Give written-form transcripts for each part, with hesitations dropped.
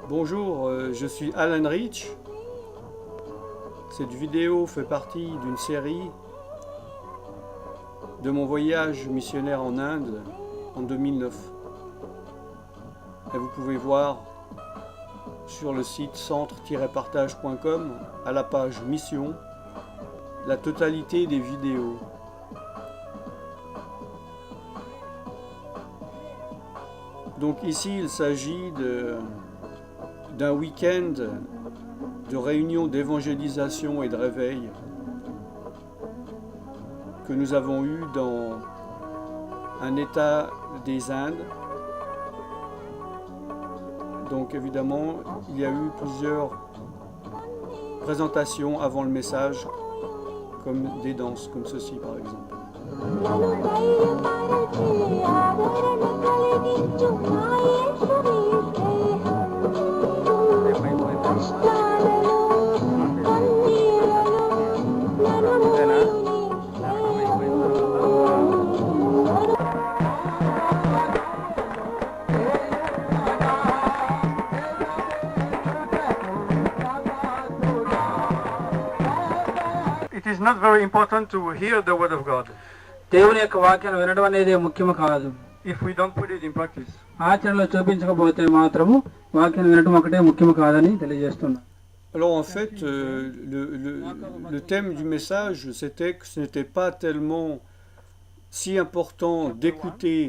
Bonjour, je suis Alan Rich. Cette vidéo fait partie d'une série de mon voyage missionnaire en Inde en 2009. Et vous pouvez voir sur le site centre-partage.com à la page Mission la totalité des vidéos. Donc ici il s'agit d'un week-end de réunion d'évangélisation et de réveil que nous avons eu dans un État des Indes. Donc évidemment, il y a eu plusieurs présentations avant le message, comme des danses, comme ceci par exemple. It is not very important to hear the word of God దేవుని యొక్క వాక్యాన్ని వినడం అనేది ముఖ్యం కాదు. if we don't put it in practice. ఆచరణలో చూపించకపోతే మాత్రము వాక్యాన్ని వినడం ఒకటే ముఖ్యం కాదని తెలియజేస్తున్నా. Alors en fait, le thème du message, c'était que ce n'était pas tellement si important d'écouter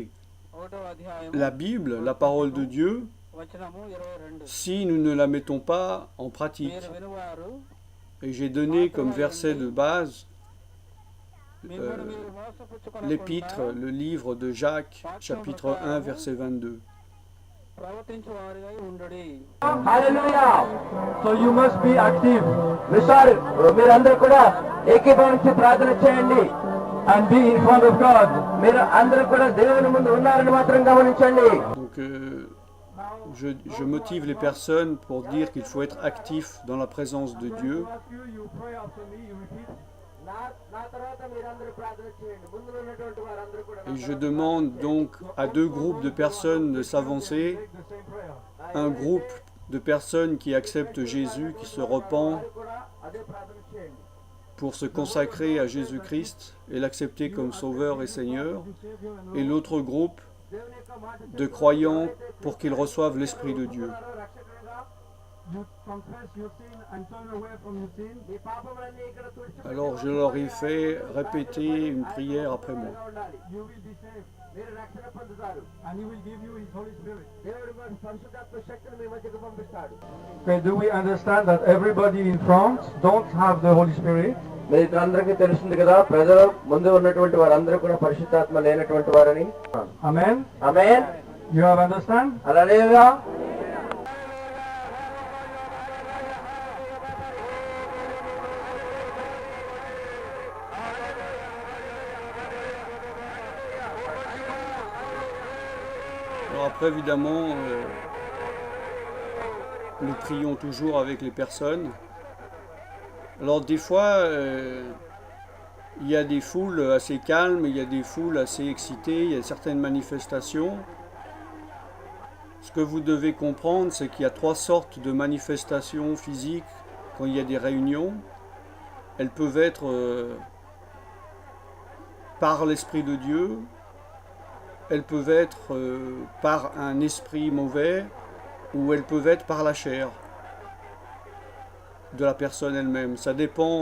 la Bible, la parole de Dieu, si nous ne la mettons pas en pratique. Et j'ai donné comme verset de base l'épître, le livre de Jacques, chapitre 1, verset 22. Hallelujah. So you must be active. మీరందరూ కూడా ఏకీభవించి ప్రార్థన చేయండి. And be in front of God. మీరు అందరూ కూడా దేవుని ముందు ఉన్నారని మాత్రం గమనించండి. Donc je motive les personnes pour dire qu'il faut être actif dans la présence de Dieu. Et je demande donc à deux groupes de personnes de s'avancer. Un groupe de personnes qui acceptent Jésus, qui se repent pour se consacrer à Jésus-Christ et l'accepter comme Sauveur et Seigneur. Et l'autre groupe de croyants pour qu'ils reçoivent l'Esprit de Dieu. Alors je leur ai fait répéter une prière après moi. Okay, do we understand that everybody in front don't have the Holy Spirit? మీరందరికీ తెలుస్తుంది కదా ప్రజలు ముందు ఉన్నటువంటి వారందరూ కూడా పరిశుద్ధాత్మ లేనటువంటి వారని. Amen. Amen. You have understand? Hallelujah. Alors après évidemment nous prions toujours avec les personnes. Alors des fois il y a des foules assez calmes, il y a des foules assez excitées, il y a certaines manifestations. Ce que vous devez comprendre, c'est qu'il y a trois sortes de manifestations physiques quand il y a des réunions. Elles peuvent être par l'Esprit de Dieu, elles peuvent être par un esprit mauvais, ou elles peuvent être par la chair de la personne elle-même. Ça dépend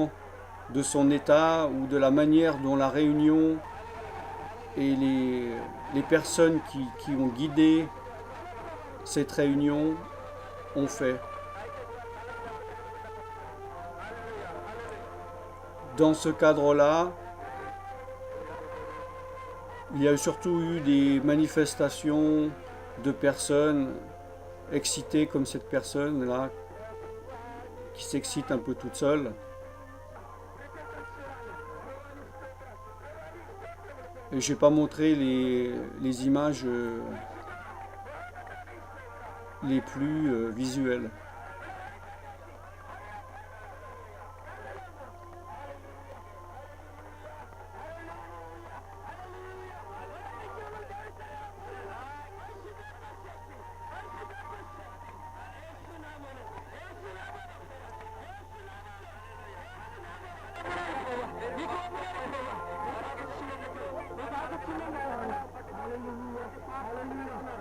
de son état ou de la manière dont la réunion et les personnes qui ont guidé cette réunion ont fait. Dans ce cadre-là, il y a surtout eu des manifestations de personnes excitées comme cette personne-là, qui s'excite un peu toute seule. Et je n'ai pas montré les images les plus visuelles.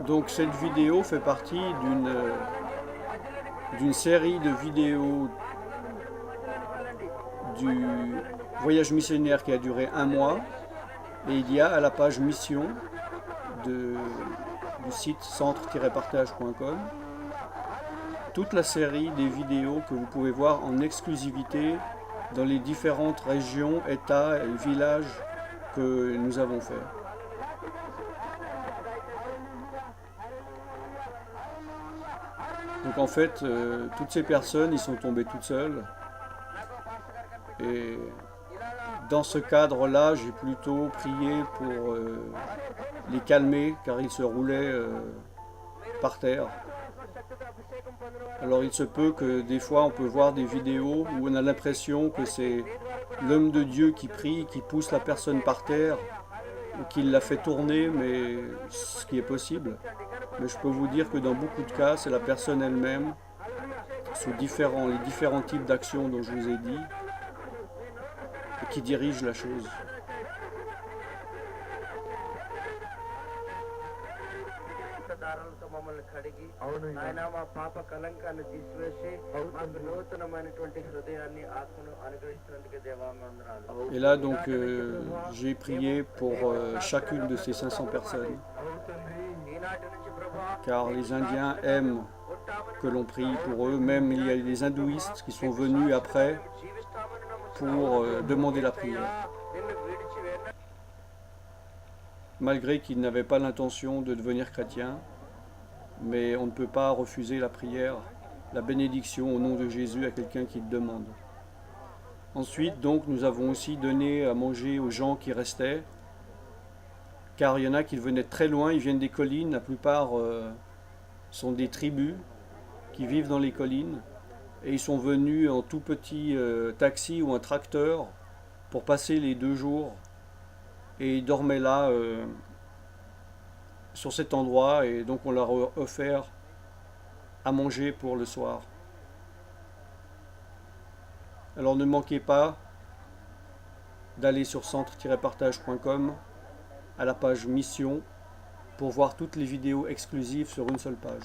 Donc cette vidéo fait partie d'une série de vidéos du voyage missionnaire qui a duré 1 mois, et il y a à la page mission du site centre-partage.com toute la série des vidéos que vous pouvez voir en exclusivité dans les différentes régions, États et villages que nous avons fait. Donc en fait, toutes ces personnes, ils sont tombées toutes seules. Et dans ce cadre-là, j'ai plutôt prié pour les calmer, car ils se roulaient par terre. Alors il se peut que des fois on peut voir des vidéos où on a l'impression que c'est l'homme de Dieu qui prie, qui pousse la personne par terre, ou qui la fait tourner, mais ce qui est possible. Mais je peux vous dire que dans beaucoup de cas, c'est la personne elle-même, sous les différents types d'actions dont je vous ai dit, qui dirige la chose. Et là donc j'ai prié pour chacune de ces 500 personnes, car les Indiens aiment que l'on prie pour eux. Même il y a des hindouistes qui sont venus après pour demander la prière, malgré qu'ils n'avaient pas l'intention de devenir chrétiens. Mais on ne peut pas refuser la prière, la bénédiction au nom de Jésus à quelqu'un qui le demande. Ensuite, donc, nous avons aussi donné à manger aux gens qui restaient, car il y en a qui venaient de très loin, ils viennent des collines, la plupart sont des tribus qui vivent dans les collines, et ils sont venus en tout petit taxi ou un tracteur pour passer les 2 jours, et ils dormaient là sur cet endroit, et donc on leur a offert à manger pour le soir. Alors ne manquez pas d'aller sur centre-partage.com à la page mission pour voir toutes les vidéos exclusives sur une seule page.